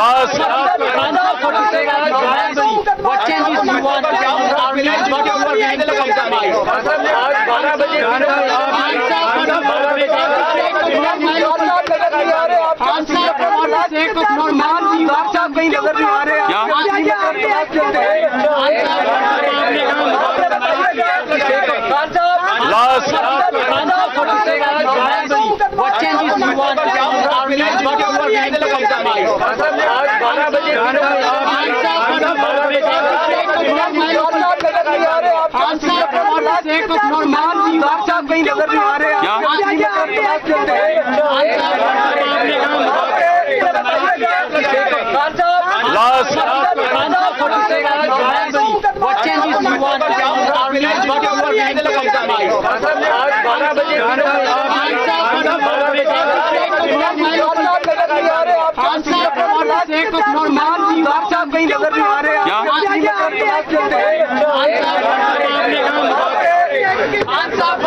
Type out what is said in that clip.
Last. What changes you want to organize? What you are willing to compromise? Last. What changes you want to organize? What you are willing to compromise? Last. What changes you want to organize? What you are willing to compromise? Answer